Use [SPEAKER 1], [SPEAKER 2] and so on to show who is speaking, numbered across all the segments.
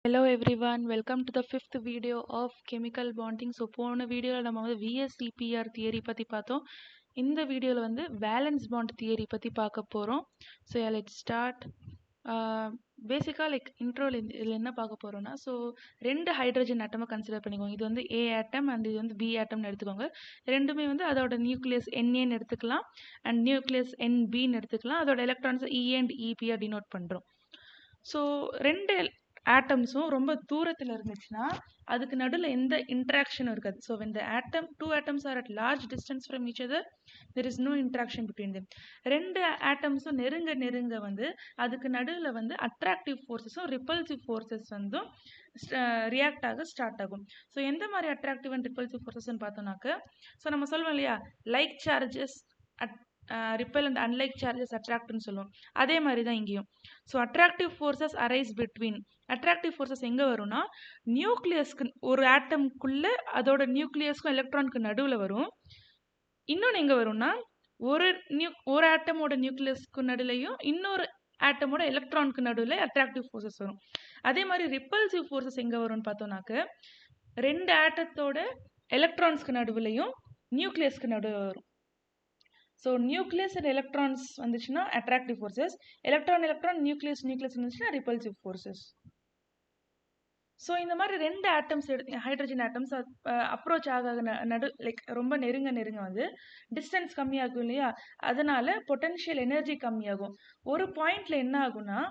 [SPEAKER 1] Hello everyone, welcome to the fifth video of chemical bonding. So போன வீடியோவில் நம்ம வந்து VSEPR தியரி பற்றி பார்த்தோம். இந்த வீடியோவில் வந்து வேலன்ஸ் பாண்ட் தியரி பற்றி பார்க்க போகிறோம். So let's start. பேசிக்காக இன்ட்ரோவில் இதில் என்ன பார்க்க போகிறோம்னா, ஸோ ரெண்டு ஹைட்ரஜன் ஆட்டமை கன்சிடர் பண்ணிக்கோங்க. இது வந்து ஏ ஆட்டம் அண்ட் இது வந்து பி ஆட்டம்னு எடுத்துக்கோங்க. ரெண்டுமே வந்து அதோட நியூக்ளியஸ் NAன்னு எடுத்துக்கலாம் அண்ட் நியூக்ளியஸ் NBன்னு எடுத்துக்கலாம். அதோட எலக்ட்ரான்ஸை E அண்ட் EPஆர் டினோட் பண்ணுறோம். ஸோ ரெண்டு ஆட்டம்ஸும் ரொம்ப தூரத்தில் இருந்துச்சுன்னா அதுக்கு நடுவில் எந்த இன்ட்ராக்ஷனும் இருக்காது. So when the two atoms are at large distance from each other, there is no interaction between them. ரெண்டு ஆட்டம்ஸும் நெருங்க வந்து அதுக்கு நடுவில் வந்து அட்ராக்டிவ் ஃபோர்ஸஸும் ரிப்பல்சிவ் ஃபோர்ஸஸ் வந்து ரியாக்ட் ஆக ஸ்டார்ட் ஆகும். ஸோ எந்த மாதிரி அட்ராக்டிவ் அண்ட் ரிப்பல்சிவ் ஃபோர்ஸஸ்ன்னு பார்த்தோம்னாக்க, ஸோ நம்ம சொல்லுவோம் இல்லையா, like charges repel and unlike charges அட்ராக்ட்னு சொல்லுவோம். அதே மாதிரி தான் இங்கேயும். So attractive forces arise between, attractive forces எங்கே வரும்னா நியூக்ளியஸ்க்கு, ஒரு ஆட்டம்குள்ளே அதோட நியூக்ளியஸ்க்கும் எலக்ட்ரானுக்கு நடுவில் வரும். இன்னொன்று எங்கே வரும்னா ஒரு ஆட்டமோட நியூக்ளியஸ்க்கு நடுவுலையும் இன்னொரு ஆட்டமோட எலக்ட்ரானுக்கு நடுவில் அட்ராக்டிவ் ஃபோர்ஸஸ் வரும். அதே மாதிரி ரிப்பல்சிவ் ஃபோர்ஸஸ் எங்கே வரும்னு பார்த்தோம்னாக்க ரெண்டு ஆட்டத்தோட எலக்ட்ரான்ஸ்க்கு நடுவுலையும் நியூக்ளியஸ்க்கு நடுவில் வரும். ஸோ நியூக்ளியஸ் அண்ட் எலக்ட்ரான்ஸ் வந்துச்சுன்னா அட்ராக்டிவ் ஃபோர்ஸஸ், எலக்ட்ரான் நியூக்ளியஸ் வந்துச்சுன்னா ரிப்பல்சிவ் ஃபோர்ஸஸ். ஸோ இந்த மாதிரி ரெண்டு ஆட்டம்ஸ் ஹைட்ரஜன் ஆட்டம்ஸ் அப்ரோச் ஆக ரொம்ப நெருங்க வந்து டிஸ்டன்ஸ் கம்மியாகும் இல்லையா, அதனால பொட்டன்ஷியல் எனர்ஜி கம்மியாகும். ஒரு பாயிண்ட்ல என்ன ஆகும்னா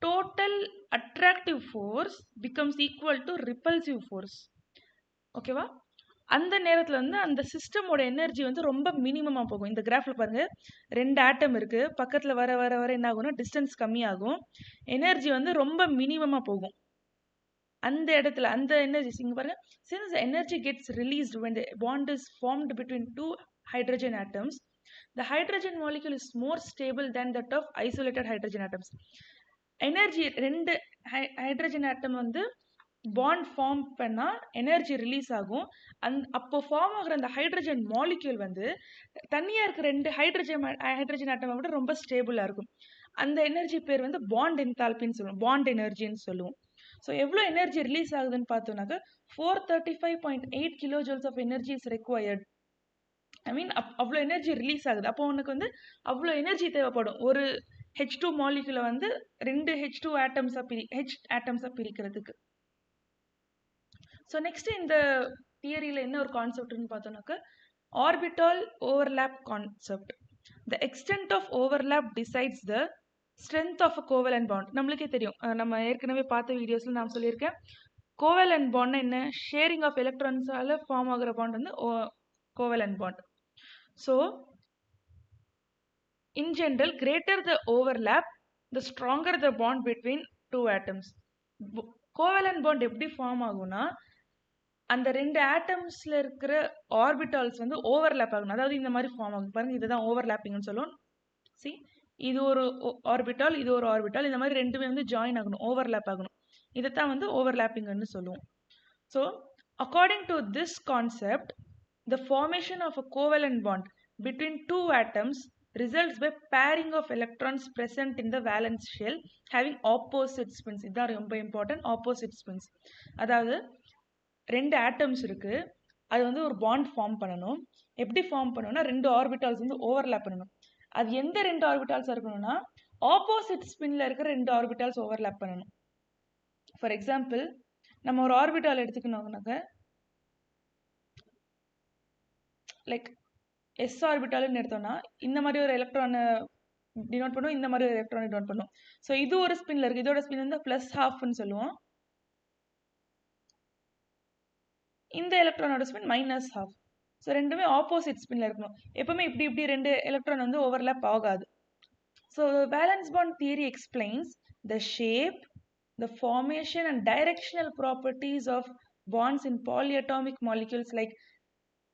[SPEAKER 1] total attractive force becomes equal to repulsive force. ஓகேவா? அந்த நேரத்தில் வந்து அந்த சிஸ்டமோட எனர்ஜி வந்து ரொம்ப மினிமமாக போகும். இந்த கிராஃபில் பாருங்கள், ரெண்டு ஆட்டம் இருக்குது, பக்கத்தில் வர வர வர என்ன ஆகும்னா டிஸ்டன்ஸ் கம்மியாகும், எனர்ஜி வந்து ரொம்ப மினிமமாக போகும். அந்த இடத்துல அந்த எனர்ஜி இங்கே பாருங்கள், since the energy gets released when the bond is formed between two hydrogen atoms, the hydrogen molecule is more stable than that of isolated hydrogen atoms. Energy ரெண்டு ஹைட்ரஜன் ஆட்டம் வந்து பாண்ட் ஃபார்ம் பண்ணால் energy release ஆகும். அப்போ form ஆகிற அந்த hydrogen molecule வந்து தனியாக இருக்கிற ரெண்டு ஹைட்ரஜன் ஆட்டமை விட ரொம்ப ஸ்டேபிளாக இருக்கும். அந்த எனர்ஜி பேர் வந்து பாண்ட் என்தால்பின்னு சொல்லுவோம், பாண்ட் எனர்ஜின்னு சொல்லுவோம். ஸோ எவ்வளோ எனர்ஜி ரிலீஸ் ஆகுதுன்னு பார்த்தோம்னாக்க 435.8 kilojoules of energy is required. I mean அவ்வளோ எனர்ஜி ரிலீஸ் ஆகுது. அப்போ உனக்கு வந்து அவ்வளோ எனர்ஜி தேவைப்படும் ஒரு H2 மாலிக்யூலை வந்து ரெண்டு H2 ஆட்டம்ஸாக பிரிக்கிறதுக்கு. ஸோ நெக்ஸ்ட் இந்த தியரியில் என்ன ஒரு கான்செப்ட்னு பார்த்தோம்னாக்க orbital overlap concept. The extent of overlap decides the strength of a covalent bond. நம்மளுக்கே தெரியும், நம்ம ஏற்கனவே பார்த்த வீடியோஸில் நான் சொல்லியிருக்கேன், கோவலன்ட் பாண்ட்னா என்ன, ஷேரிங் ஆஃப் எலக்ட்ரான்ஸால் ஃபார்ம் ஆகிற பாண்ட் வந்து covalent bond. So in general greater the overlap the stronger the bond between two atoms. Covalent bond எப்படி ஃபார்ம் ஆகும்னா அந்த ரெண்டு ஆட்டம்ஸில் இருக்கிற ஆர்பிட்டால்ஸ் வந்து ஓவர்லேப் ஆகணும். அதாவது இந்த மாதிரி ஃபார்ம் ஆகும் பாருங்க, இதுதான் ஓவர்லேப்பிங்னு சொல்லுவோம். சி, இது ஒரு ஆர்பிட்டால், இது ஒரு ஆர்பிட்டால், இந்த மாதிரி ரெண்டுமே வந்து ஜாயின் ஆகணும், ஓவர்லேப் ஆகணும். இதைத்தான் வந்து ஓவர்லேப்பிங்னு சொல்லுவோம். So according to this concept, the formation of a covalent bond between two atoms results by pairing of electrons present in the valence shell having opposite spins. இதுதான் ரொம்ப இம்பார்ட்டன்ட், ஆப்போசிட் ஸ்பின்ஸ். அதாவது ரெண்டு atoms இருக்கு, அது வந்து ஒரு bond form பண்ணணும். எப்படி ஃபார்ம் பண்ணணும்னா ரெண்டு ஆர்பிட்டால்ஸ் வந்து ஓவர்லேப் பண்ணணும். அது எந்த ரெண்டு ஆர்பிட்டால்ஸ் இருக்கணும்னா ஆப்போசிட் ஸ்பின்ல இருக்கிற ரெண்டு ஆர்பிட்டால்ஸ் ஓவர்லேப் பண்ணணும். ஃபார் எக்ஸாம்பிள், நம்ம ஒரு ஆர்பிட்டால் எடுத்துக்கணும்னாக்க லைக் எஸ் ஆர்பிட்டால்னு எடுத்தோம்னா இந்த மாதிரி ஒரு எலக்ட்ரானை டினோட் பண்ணும், இந்த மாதிரி ஒரு எலக்ட்ரானை டினோட் பண்ணும். ஸோ இது ஒரு ஸ்பின்ல இருக்கு, இதோட ஸ்பின் வந்து +12ன்னு சொல்லுவோம், இந்த எலக்ட்ரானோட ஸ்பின் -12. ஸோ ரெண்டுமே ஆப்போசிட் ஸ்பின்ல இருக்கணும். எப்பவுமே இப்படி ரெண்டு எலக்ட்ரான் வந்து ஓவர்லேப் ஆகாது. So valence bond theory explains the shape, the formation and directional properties of bonds in polyatomic molecules like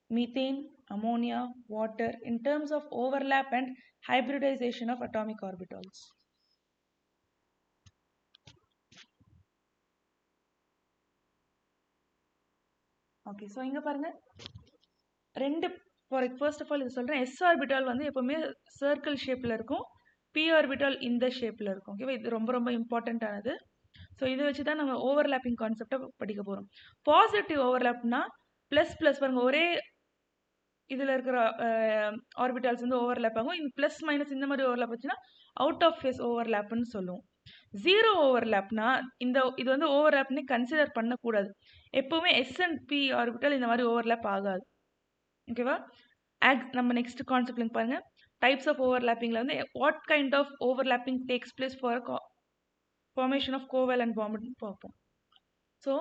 [SPEAKER 1] methane, ammonia, water in terms of overlap and hybridization of atomic orbitals. Okay, so இங்கே பாருங்க ரெண்டு, first of all இது சொல்கிறேன், S orbital வந்து எப்போவுமே circle ஷேப்பில் இருக்கும், B orbital இந்த ஷேப்பில் இருக்கும். ஓகேவா? இது ரொம்ப ரொம்ப இம்பார்ட்டண்ட்டானது. ஸோ இதை வச்சு தான் நம்ம ஓவர்லேப்பிங் கான்செப்டை படிக்க போகிறோம். பாசிட்டிவ் ஓவர்லேப்னா ப்ளஸ் ப்ளஸ் பாருங்க, ஒரே இதில் இருக்கிற ஆர்பிட்டால்ஸ் வந்து ஓவர்லேப் ஆகும். இந்த ப்ளஸ் மைனஸ் இந்த மாதிரி ஓவர்லேப் ஆச்சுன்னா அவுட் ஆஃப் ஃபேஸ் ஓவர்லேப்னு சொல்லுவோம். ஜீரோ ஓவர்லேப்னா இது வந்து ஓவர்லேப்னே கன்சிடர் பண்ணக்கூடாது. எப்பவுமே எஸ் அண்ட் பி ஆர்பிட்டல் இந்த மாதிரி ஓவர்லேப் ஆகாது. ஓகேவா? நம்ம நெக்ஸ்ட் கான்செப்ட்ல பாருங்க, டைப்ஸ் ஆஃப் ஓவர்லேப்பிங்ல வந்து what kind of overlapping takes place for formation of covalent bond பார்ப்போம். ஸோ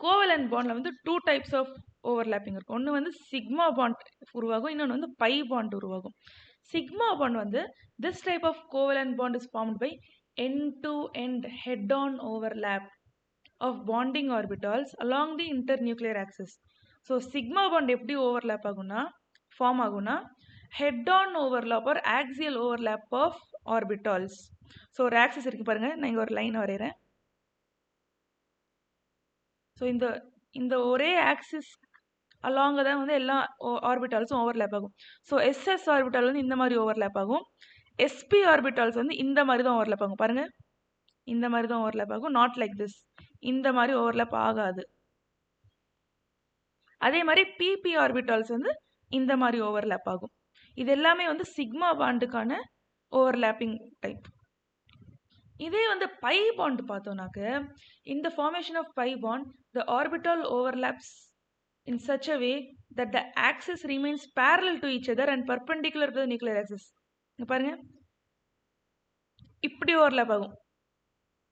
[SPEAKER 1] கோவேலன்ட் பாண்ட்ல வந்து 2 டைப்ஸ் ஆஃப் ஓவர்லேப்பிங் இருக்கும். ஒன்று வந்து சிக்மா பாண்ட் உருவாகும், இன்னொன்று வந்து பை பாண்ட் உருவாகும். சிக்மா பாண்ட் வந்து this type of covalent bond is formed by end to end head on overlap of bonding orbitals along the internuclear axis. So sigma bond எப்படி overlap ஆகும்னா form ஆகும்னா head on overlap or axial overlap of orbitals. So ஒரு axis இருக்கு பாருங்க, நான் இங்கே ஒரு line வரைகிறேன். ஸோ இந்த ஒரே ஆக்சிஸ் அலாங்க தான் வந்து எல்லா ஆர்பிட்டால்ஸும் ஓவர்லேப் ஆகும். ஸோ எஸ்எஸ் ஆர்பிட்டால் வந்து இந்த மாதிரி ஓவர்லேப் ஆகும். எஸ்பி ஆர்பிட்டால்ஸ் வந்து இந்த மாதிரி தான் ஓவர்லேப் ஆகும். பாருங்க, இந்த மாதிரி தான் ஓவர்லேப் ஆகும். நாட் லைக் திஸ், இந்த மாதிரி ஓவர்லேப் ஆகாது. அதே மாதிரி பிபி ஆர்பிட்டால்ஸ் வந்து இந்த மாதிரி ஓவர்லேப் ஆகும். இது எல்லாமே வந்து சிக்மா பாண்டுக்கான ஓவர்லேப்பிங் டைப். இதே வந்து பை பாண்ட் பார்த்தோம்னாக்க, இந்த formation of pi bond the orbital overlaps in such a way that the axis remains parallel to each other and perpendicular to the nuclear axis. இங்க பாருங்க, இப்படி ஓவர்லேப் ஆகும்,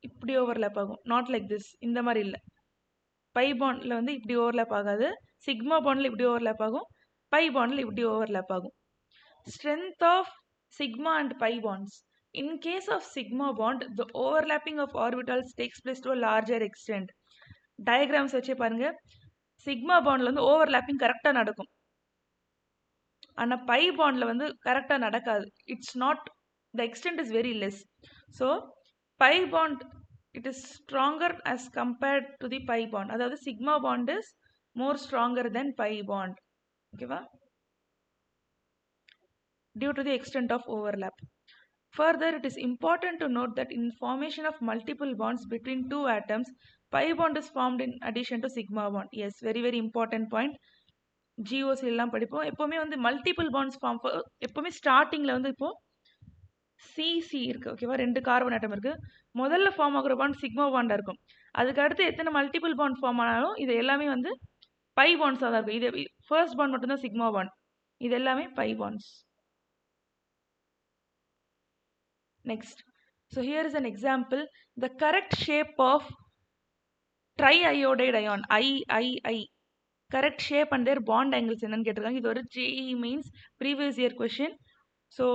[SPEAKER 1] இப்படி overlap ஆகும். நாட் லைக் திஸ், இந்த மாதிரி இல்லை. பை பாண்ட்ல வந்து இப்படி ஓவர்லேப் ஆகாது. சிக்மா பாண்ட்ல இப்படி ஓவர்லேப் ஆகும், பை பாண்ட்ல இப்படி ஓவர்லேப் ஆகும். Strength of sigma and pi bonds. In case of sigma bond, the overlapping of orbitals takes place to a larger extent. Diagrams வச்சு பாருங்க, சிக்மா பாண்ட்ல வந்து ஓவர்லேப்பிங் கரெக்டாக நடக்கும், ஆனால் பை பாண்ட்ல வந்து கரெக்டாக நடக்காது. It's not, the extent is very less. So by bond it is stronger as compared to the pi bond. அதாவது sigma bond is more stronger than pi bond. ஓகேவா? Due to the extent of overlap. Further, it is important to note that in formation of multiple bonds between two atoms, pi bond is formed in addition to sigma bond. Yes, very very important point. GOC எல்லாம் படிப்போம். எப்பவுமே வந்து multiple bonds form, எப்பவுமே ஸ்டார்டிங்ல வந்து இப்போ CC இருக்கு, ஓகேவா? 2 கார்பன் ஆட்டம் இருக்கு. முதல்ல ஃபார்ம் ஆகுற பாண்ட் சிக்மா பாண்டா இருக்கும். அதுக்கு அடுத்து எத்தனை மல்டிபிள் பாண்ட் ஃபார்ம் ஆனாலும் இது எல்லாமே வந்து பை பாண்ட்ஸாக தான் இருக்கும். இது ஃபர்ஸ்ட் பாண்ட் மட்டும்தான் சிக்மா பாண்ட், இது எல்லாமே pi bonds. Next, so here is an example. The correct shape of triiodide ion, III, correct shape and their bond angles என்னன்னு கேட்டிருக்காங்க. இது ஒரு JEE means previous year question. So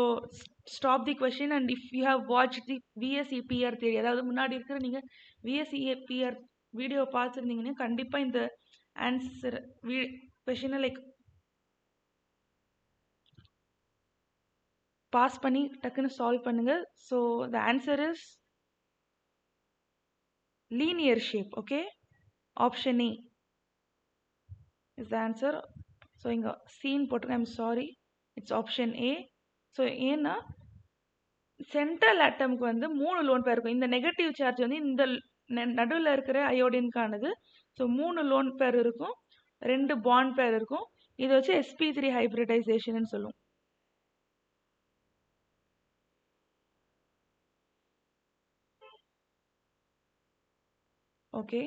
[SPEAKER 1] stop the question and if you have watched the VSEPR theory, அதாவது முன்னாடி இருக்கிற நீங்கள் VSEPR video பார்த்துருந்தீங்கன்னா கண்டிப்பாக இந்த ஆன்சர் கொஷினை லைக் பாஸ் பண்ணி டக்குன்னு சால்வ் பண்ணுங்க. So the answer is linear shape. Okay, option A is the answer. So இங்கே சீன் போட்டிருக்கேன், I'm sorry, it's option A. So ஏன்னா சென்ட்ரல் ஆட்டமுக்கு வந்து 3 லோன் பேர் இருக்கும். இந்த நெகட்டிவ் சார்ஜ் வந்து இந்த நடுவில் இருக்கிற அயோடின்கானது. ஸோ 3 லோன் பேர் இருக்கும், 2 பாண்ட் பேர் இருக்கும். இதை வச்சு sp3 ஹைப்ரிடைசேஷன் சொல்லுவோம். Okay,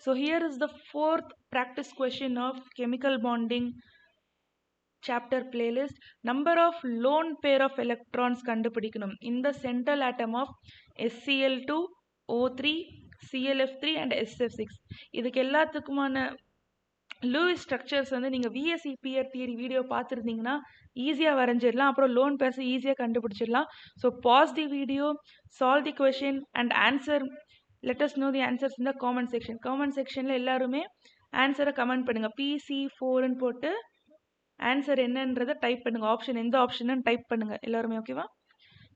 [SPEAKER 1] so here is the 4th practice question of chemical bonding chapter playlist. Number of lone pair of electrons கண்டுபிடிக்கணும் in the central atom of SCl2, O3, ClF3 and SF6. இதுக்கு எல்லாத்துக்குமான Lewis structures வந்து நீங்கள் VSEPR theory video பார்த்துருந்தீங்கன்னா ஈஸியாக வரைஞ்சிடலாம், அப்புறம் loan pairs ஈஸியாக கண்டுபிடிச்சிடலாம். So pause the video, solve the question and answer. Let us know the answers in the comment section. Comment sectionல எல்லாருமே ஆன்சரை கமெண்ட் பண்ணுங்க. PC4ன்னு போட்டு ஆன்சர் என்னன்றதை டைப் பண்ணுங்க. ஆப்ஷன் எந்த ஆப்ஷன் டைப் பண்ணுங்க எல்லாருமே. ஓகேவா?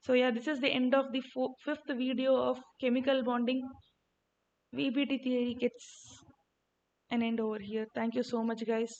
[SPEAKER 1] So yeah, this is the end of the 5th video of chemical bonding. VBT theory gets an end over here. Thank you so much guys.